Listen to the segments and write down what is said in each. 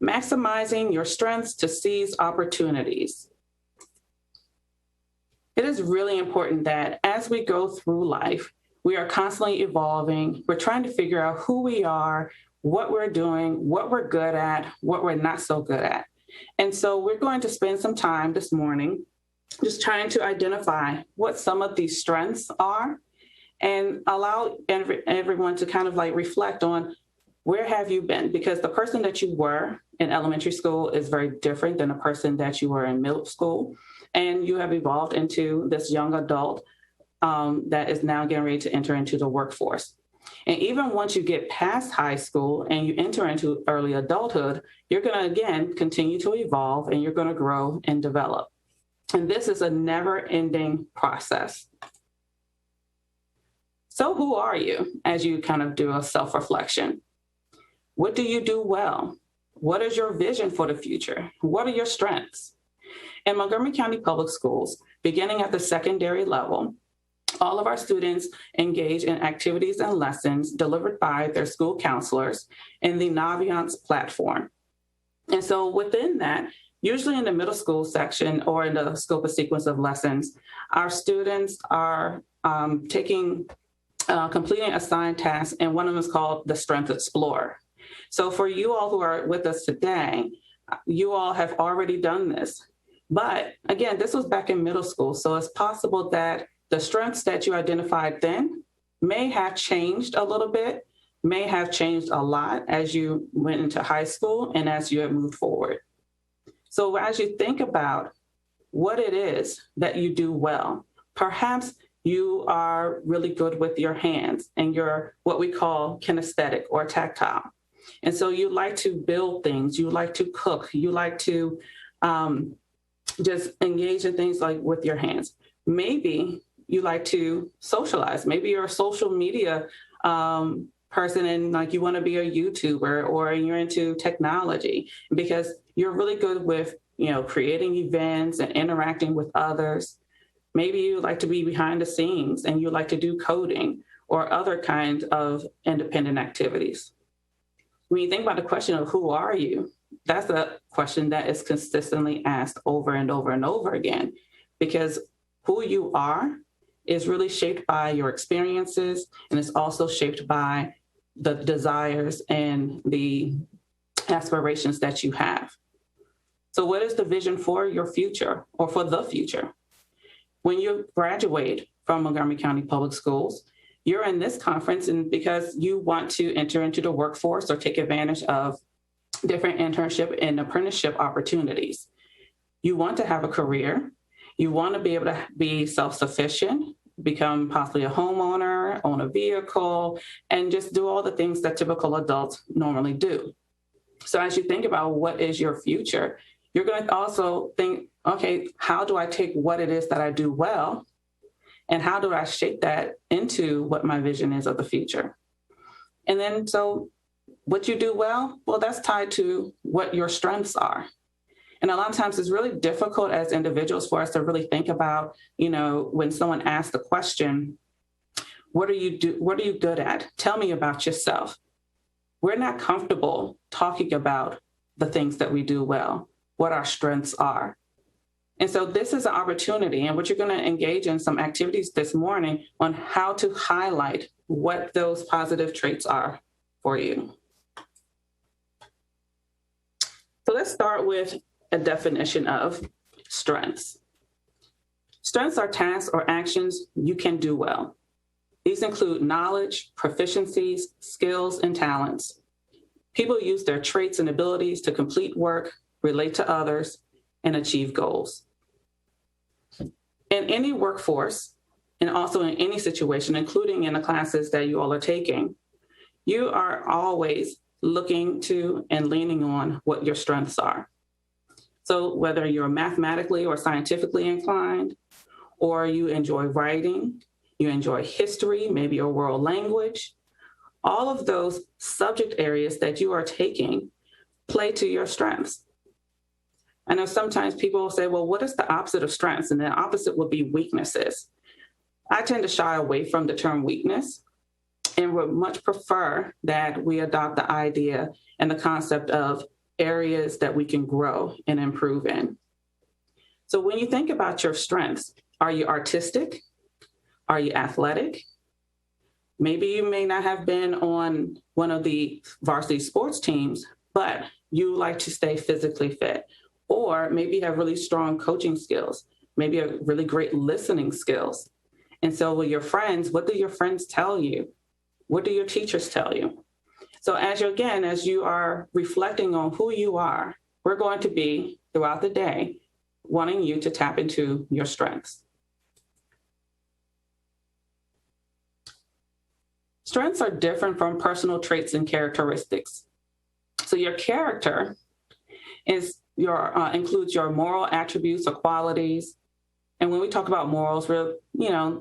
maximizing your strengths to seize opportunities. It is really important that as we go through life, we are constantly evolving. We're trying to figure out who we are, what we're doing, what we're good at, what we're not so good at. And so we're going to spend some time this morning just trying to identify what some of these strengths are and allow everyone to kind of like reflect on where have you been? Because the person that you were in elementary school is very different than the person that you were in middle school. And you have evolved into this young adult that is now getting ready to enter into the workforce. And even once you get past high school and you enter into early adulthood, you're going to, again, continue to evolve and you're going to grow and develop. And this is a never-ending process. So who are you as you kind of do a self-reflection? What do you do well? What is your vision for the future? What are your strengths? In Montgomery County Public Schools, beginning at the secondary level, all of our students engage in activities and lessons delivered by their school counselors in the Naviance platform. And so within that, usually in the middle school section or in the scope of sequence of lessons, our students are completing assigned tasks, and one of them is called the Strength Explorer. So for you all who are with us today, you all have already done this. But again, this was back in middle school. So it's possible that the strengths that you identified then may have changed a little bit, may have changed a lot as you went into high school and as you have moved forward. So as you think about what it is that you do well, perhaps you are really good with your hands and you're what we call kinesthetic or tactile. And so you like to build things, you like to cook, you like to just engage in things like with your hands. Maybe you like to socialize. Maybe you're a social media person and like you want to be a YouTuber or you're into technology because you're really good with, creating events and interacting with others. Maybe you like to be behind the scenes and you like to do coding or other kinds of independent activities. When you think about the question of who are you, that's a question that is consistently asked over and over and over again, because who you are is really shaped by your experiences, and it's also shaped by the desires and the aspirations that you have. So what is the vision for your future or for the future? When you graduate from Montgomery County Public Schools, you're in this conference and because you want to enter into the workforce or take advantage of different internship and apprenticeship opportunities. You want to have a career. You want to be able to be self-sufficient, become possibly a homeowner, own a vehicle, and just do all the things that typical adults normally do. So as you think about what is your future, you're going to also think, okay, how do I take what it is that I do well, and how do I shape that into what my vision is of the future? And then, so what you do well, that's tied to what your strengths are. And a lot of times it's really difficult as individuals for us to really think about, when someone asks the question, what are you good at? Tell me about yourself. We're not comfortable talking about the things that we do well, what our strengths are. And so this is an opportunity, and what you're going to engage in some activities this morning on how to highlight what those positive traits are for you. So let's start with a definition of strengths. Strengths are tasks or actions you can do well. These include knowledge, proficiencies, skills, and talents. People use their traits and abilities to complete work, relate to others, and achieve goals. In any workforce, and also in any situation, including in the classes that you all are taking, you are always looking to and leaning on what your strengths are. So whether you're mathematically or scientifically inclined, or you enjoy writing, you enjoy history, maybe a world language, all of those subject areas that you are taking play to your strengths. I know sometimes people will say, well, what is the opposite of strengths? And the opposite would be weaknesses. I tend to shy away from the term weakness and would much prefer that we adopt the idea and the concept of areas that we can grow and improve in. So when you think about your strengths, are you artistic? Are you athletic? Maybe you may not have been on one of the varsity sports teams, but you like to stay physically fit. Or maybe you have really strong coaching skills, maybe a really great listening skills. And so with your friends, what do your friends tell you? What do your teachers tell you? So as you are reflecting on who you are, we're going to be throughout the day wanting you to tap into your strengths. Strengths are different from personal traits and characteristics. So your character includes your moral attributes or qualities. And when we talk about morals, we're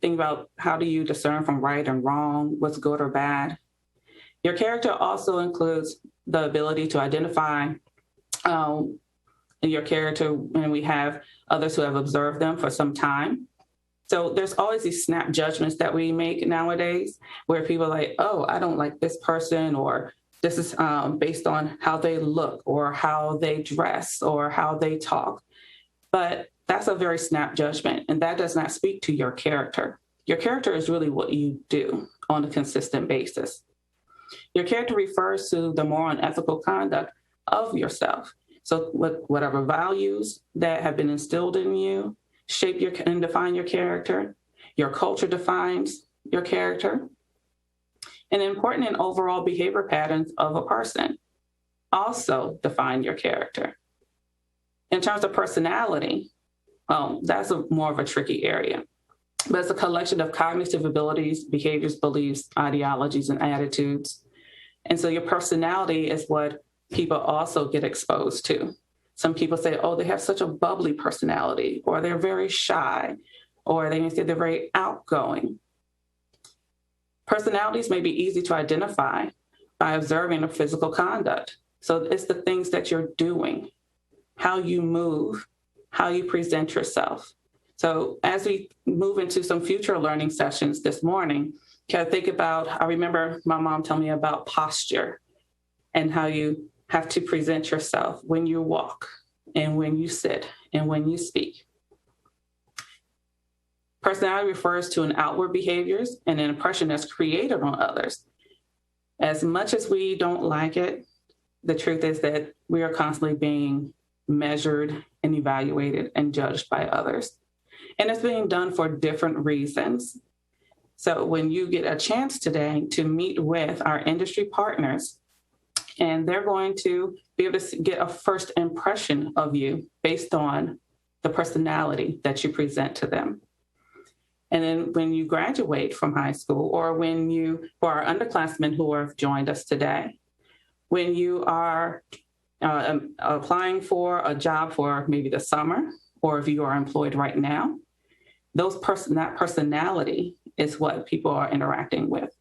think about how do you discern from right and wrong, what's good or bad. Your character also includes the ability to identify your character when we have others who have observed them for some time. So there's always these snap judgments that we make nowadays where people are like, oh, I don't like this person, or this is based on how they look or how they dress or how they talk. But that's a very snap judgment, and that does not speak to your character. Your character is really what you do on a consistent basis. Your character refers to the moral and ethical conduct of yourself. So whatever values that have been instilled in you shape and define your character. Your culture defines your character. And important and overall behavior patterns of a person also define your character. In terms of personality, that's more of a tricky area. But it's a collection of cognitive abilities, behaviors, beliefs, ideologies, and attitudes. And so your personality is what people also get exposed to. Some people say, oh, they have such a bubbly personality, or they're very shy, or they may say they're very outgoing. Personalities may be easy to identify by observing a physical conduct. So it's the things that you're doing, how you move, how you present yourself. So as we move into some future learning sessions this morning, can I think about, I remember my mom telling me about posture and how you have to present yourself when you walk and when you sit and when you speak. Personality refers to an outward behaviors and an impression that's created on others. As much as we don't like it, the truth is that we are constantly being measured and evaluated and judged by others. And it's being done for different reasons. So when you get a chance today to meet with our industry partners, and they're going to be able to get a first impression of you based on the personality that you present to them. And then when you graduate from high school, or for our underclassmen who have joined us today, when you are applying for a job for maybe the summer, or if you are employed right now, that personality is what people are interacting with.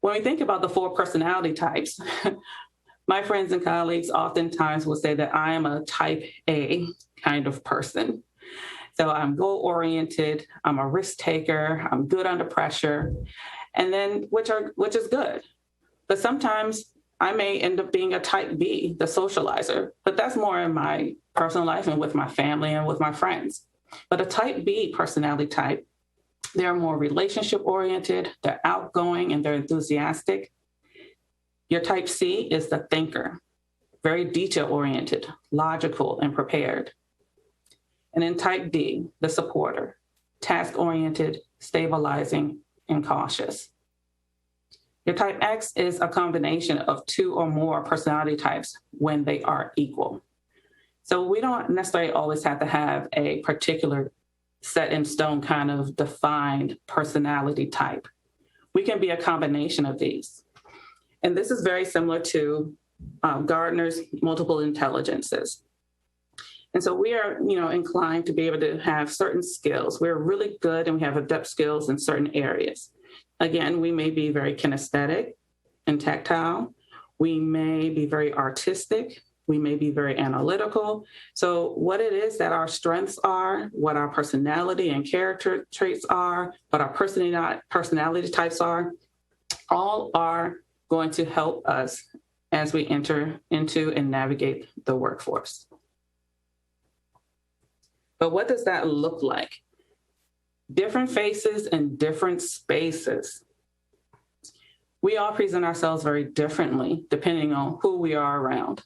When we think about the 4 personality types, my friends and colleagues oftentimes will say that I am a type A kind of person. So I'm goal-oriented, I'm a risk taker, I'm good under pressure, and then which is good. But sometimes I may end up being a type B, the socializer, but that's more in my personal life and with my family and with my friends. But a type B personality type, they're more relationship-oriented, they're outgoing, and they're enthusiastic. Your type C is the thinker, very detail-oriented, logical, and prepared. And then type D, the supporter, task-oriented, stabilizing, and cautious. Your type X is a combination of 2 or more personality types when they are equal. So we don't necessarily always have to have a particular set in stone kind of defined personality type. We can be a combination of these. And this is very similar to Gardner's multiple intelligences. And so we are, inclined to be able to have certain skills. We're really good and we have adept skills in certain areas. Again, we may be very kinesthetic and tactile. We may be very artistic. We may be very analytical. So what it is that our strengths are, what our personality and character traits are, what our personality types are, all are going to help us as we enter into and navigate the workforce. But what does that look like? Different faces in different spaces. We all present ourselves very differently depending on who we are around.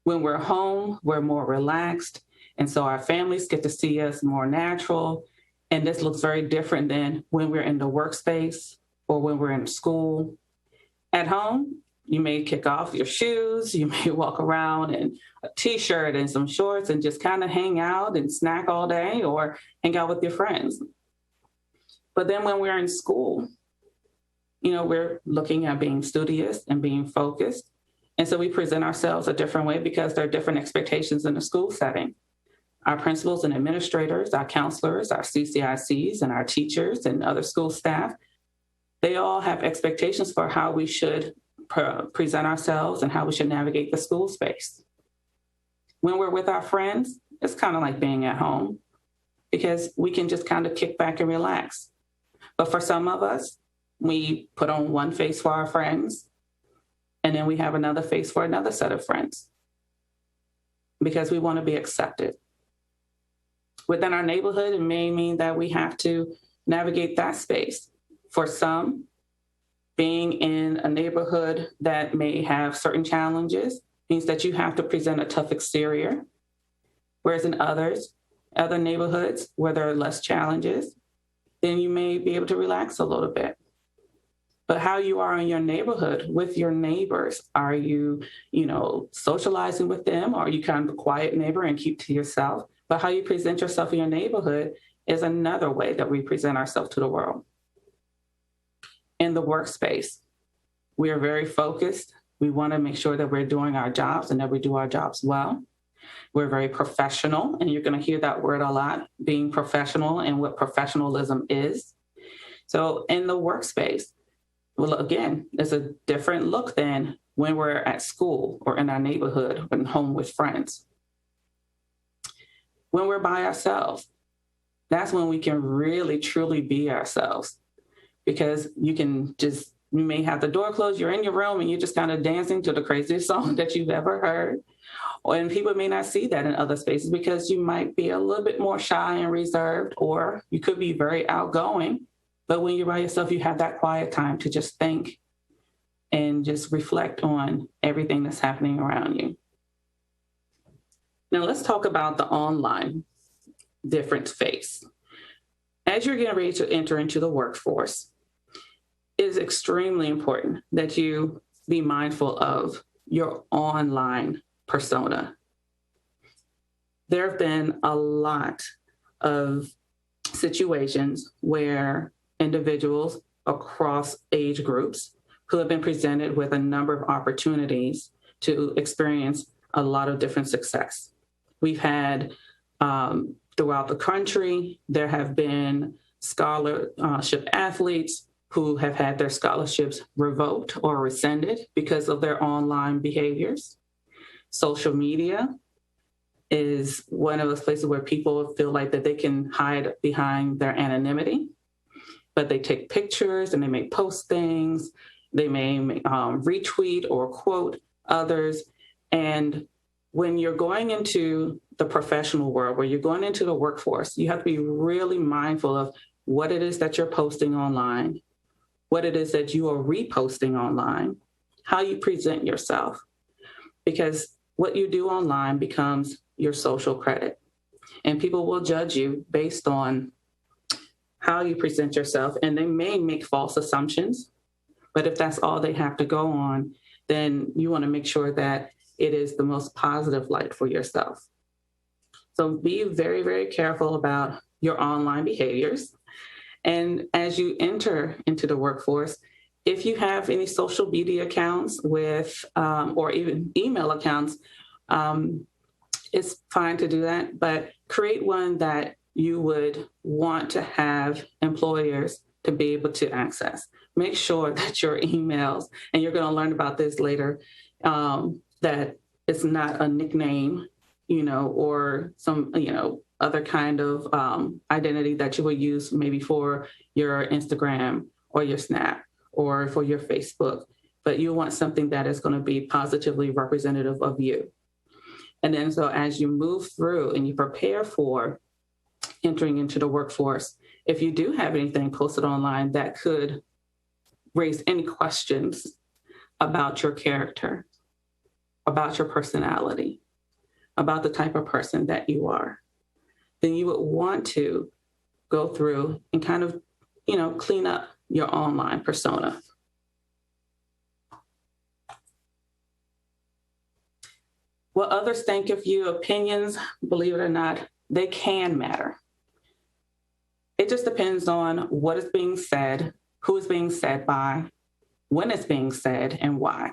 When we're home, we're more relaxed, and so our families get to see us more natural. And this looks very different than when we're in the workspace or when we're in school. At home, you may kick off your shoes, you may walk around in a t-shirt and some shorts and just kind of hang out and snack all day or hang out with your friends. But then when we're in school, we're looking at being studious and being focused. And so we present ourselves a different way because there are different expectations in the school setting. Our principals and administrators, our counselors, our CCICs, and our teachers and other school staff, they all have expectations for how we should present ourselves and how we should navigate the school space. When we're with our friends, it's kind of like being at home because we can just kind of kick back and relax. But for some of us, we put on one face for our friends, and then we have another face for another set of friends because we want to be accepted. Within our neighborhood, it may mean that we have to navigate that space. For some, being in a neighborhood that may have certain challenges means that you have to present a tough exterior, whereas in other neighborhoods where there are less challenges, then you may be able to relax a little bit. But how you are in your neighborhood with your neighbors, are you, socializing with them? Or are you kind of a quiet neighbor and keep to yourself? But how you present yourself in your neighborhood is another way that we present ourselves to the world. In the workspace, we are very focused. We want to make sure that we're doing our jobs and that we do our jobs well. We're very professional, and you're going to hear that word a lot, being professional and what professionalism is. So in the workspace, well, again, it's a different look than when we're at school or in our neighborhood and home with friends. When we're by ourselves, that's when we can really, truly be ourselves because you may have the door closed, you're in your room and you're just kind of dancing to the craziest song that you've ever heard. And people may not see that in other spaces because you might be a little bit more shy and reserved, or you could be very outgoing. But when you're by yourself, you have that quiet time to just think and just reflect on everything that's happening around you. Now let's talk about the online different face. As you're getting ready to enter into the workforce, it is extremely important that you be mindful of your online persona. There have been a lot of situations where individuals across age groups who have been presented with a number of opportunities to experience a lot of different success. We've had throughout the country, there have been scholarship athletes who have had their scholarships revoked or rescinded because of their online behaviors. Social media is one of those places where people feel like that they can hide behind their anonymity, but they take pictures and they may post things. They may retweet or quote others. And when you're going into the professional world, where you're going into the workforce, you have to be really mindful of what it is that you're posting online, what it is that you are reposting online, how you present yourself, because what you do online becomes your social credit. And people will judge you based on how you present yourself, and they may make false assumptions. But if that's all they have to go on, then you want to make sure that it is the most positive light for yourself. So be very, very careful about your online behaviors. And as you enter into the workforce, if you have any social media accounts with, or even email accounts, it's fine to do that, but create one that you would want to have employers to be able to access. Make sure that your emails, and you're going to learn about this later, that it's not a nickname, or some, other kind of identity that you would use maybe for your Instagram or your Snap or for your Facebook. but you want something that is going to be positively representative of you. And then so as you move through and you prepare for entering into the workforce, if you do have anything posted online that could raise any questions about your character, about your personality, about the type of person that you are, then you would want to go through and kind of, clean up your online persona. What others think of you, opinions, believe it or not, they can matter. It just depends on what is being said, who is being said by, when it's being said, and why.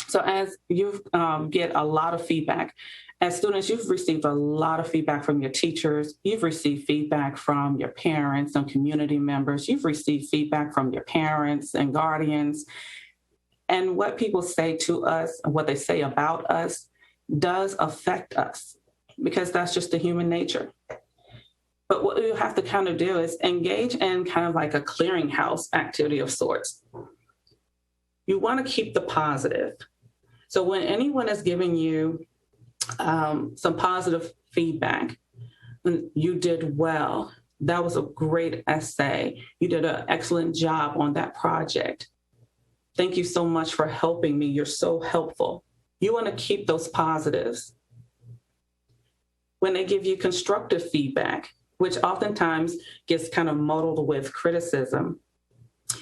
So as you get a lot of feedback, as students, you've received a lot of feedback from your teachers. You've received feedback from your parents and community members. You've received feedback from your parents and guardians. And what people say to us, what they say about us, does affect us, because that's just the human nature. But what you have to kind of do is engage in kind of like a clearinghouse activity of sorts. You want to keep the positive. So when anyone is giving you some positive feedback, you did well, that was a great essay, you did an excellent job on that project, thank you so much for helping me, you're so helpful. You want to keep those positives. When they give you constructive feedback, which oftentimes gets kind of muddled with criticism,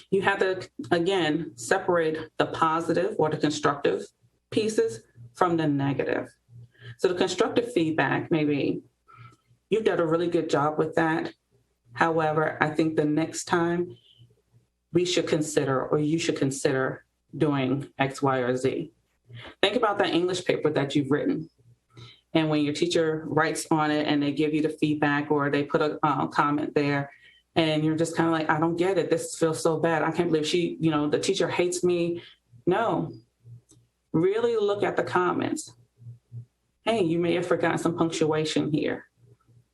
you have to, again, separate the positive or the constructive pieces from the negative. So the constructive feedback, maybe you've done a really good job with that. However, I think the next time we should consider, or you should consider, doing X, Y, or Z. Think about that English paper that you've written. And when your teacher writes on it and they give you the feedback, or they put a comment there, and you're just kind of like, I don't get it. This feels so bad. I can't believe the teacher hates me. No, really look at the comments. Hey, you may have forgotten some punctuation here.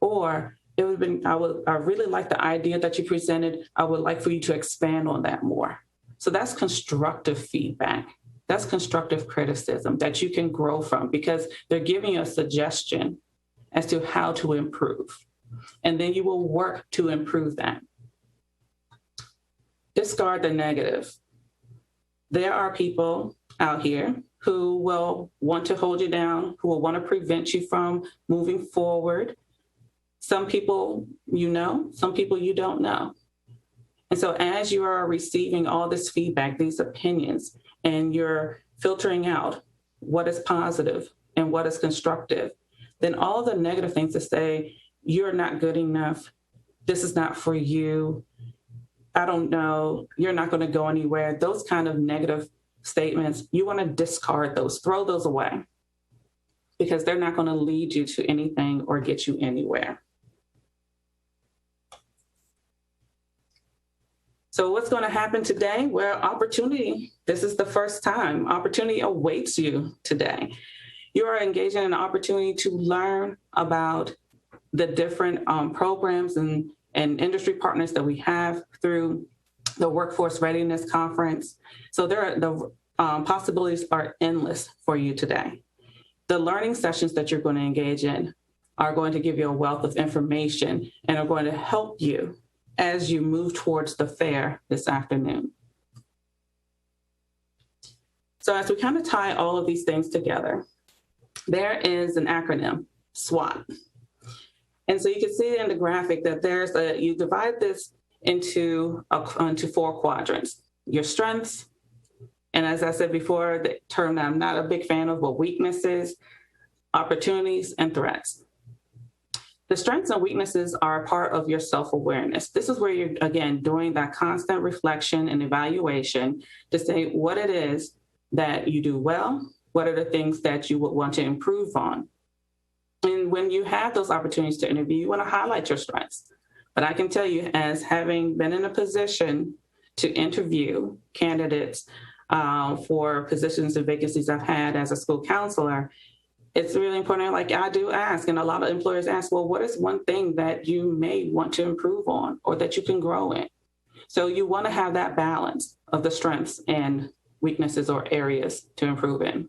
Or it would have been, I really like the idea that you presented. I would like for you to expand on that more. So that's constructive feedback. That's constructive criticism that you can grow from, because they're giving you a suggestion as to how to improve. And then you will work to improve that. Discard the negative. There are people out here who will want to hold you down, who will want to prevent you from moving forward. Some people you know, some people you don't know. And so as you are receiving all this feedback, these opinions, and you're filtering out what is positive and what is constructive, then all the negative things to say, you're not good enough, this is not for you, I don't know, you're not going to go anywhere, those kind of negative statements, you want to discard those, throw those away, because they're not going to lead you to anything or get you anywhere. So what's going to happen today? Well, opportunity, this is the first time. Opportunity awaits you today. You are engaging in an opportunity to learn about the different programs and industry partners that we have through the Workforce Readiness Conference. So the possibilities are endless for you today. The learning sessions that you're going to engage in are going to give you a wealth of information and are going to help you as you move towards the fair this afternoon. So as we kind of tie all of these things together, there is an acronym, SWOT. And so you can see in the graphic that you divide this into 4 quadrants: your strengths, and as I said before, the term that I'm not a big fan of, but weaknesses, opportunities, and threats. The strengths and weaknesses are a part of your self-awareness. This is where you're, again, doing that constant reflection and evaluation to say what it is that you do well, what are the things that you would want to improve on. And when you have those opportunities to interview, you want to highlight your strengths. But I can tell you, as having been in a position to interview candidates for positions and vacancies I've had as a school counselor, it's really important. Like, I do ask, and a lot of employers ask, well, what is one thing that you may want to improve on or that you can grow in? So you want to have that balance of the strengths and weaknesses or areas to improve in?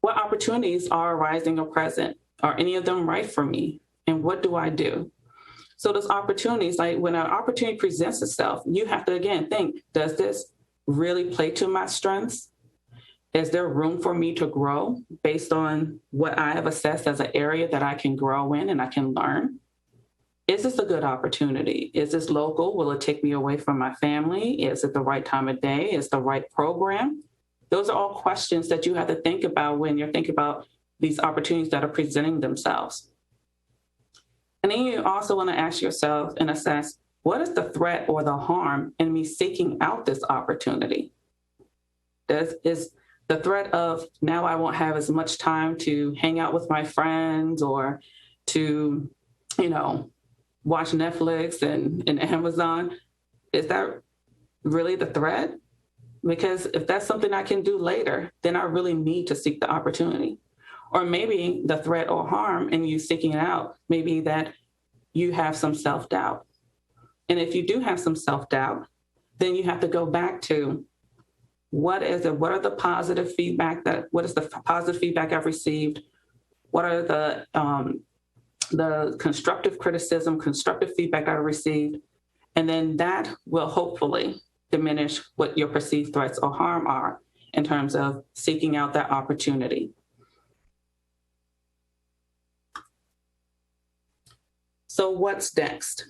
What opportunities are arising or present? Are any of them right for me? And what do I do? So those opportunities, like when an opportunity presents itself, you have to, again, think, does this really play to my strengths? Is there room for me to grow based on what I have assessed as an area that I can grow in and I can learn? Is this a good opportunity? Is this local? Will it take me away from my family? Is it the right time of day? Is it the right program? Those are all questions that you have to think about when you're thinking about these opportunities that are presenting themselves. And then you also want to ask yourself and assess, what is the threat or the harm in me seeking out this opportunity? Is the threat of now I won't have as much time to hang out with my friends or to, watch Netflix and Amazon, is that really the threat? Because if that's something I can do later, then I really need to seek the opportunity. Or maybe the threat or harm in you seeking it out may be that you have some self-doubt. And if you do have some self-doubt, then you have to go back to what is the positive feedback I've received? What are the constructive criticism, constructive feedback I received? And then that will hopefully diminish what your perceived threats or harm are in terms of seeking out that opportunity. So what's next?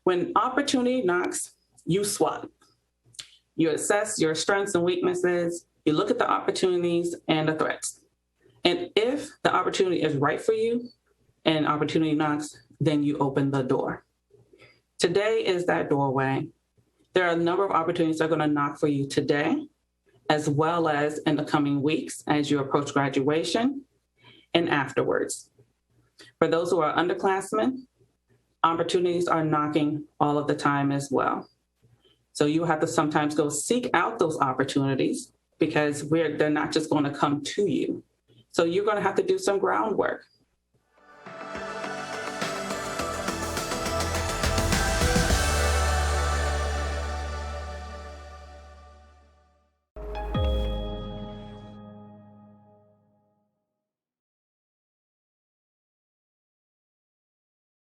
When opportunity knocks, you SWOT. You assess your strengths and weaknesses. You look at the opportunities and the threats. And if the opportunity is right for you and opportunity knocks, then you open the door. Today is that doorway. There are a number of opportunities that are going to knock for you today, as well as in the coming weeks as you approach graduation and afterwards. For those who are underclassmen, opportunities are knocking all of the time as well. So you have to sometimes go seek out those opportunities because they're not just going to come to you. So you're going to have to do some groundwork.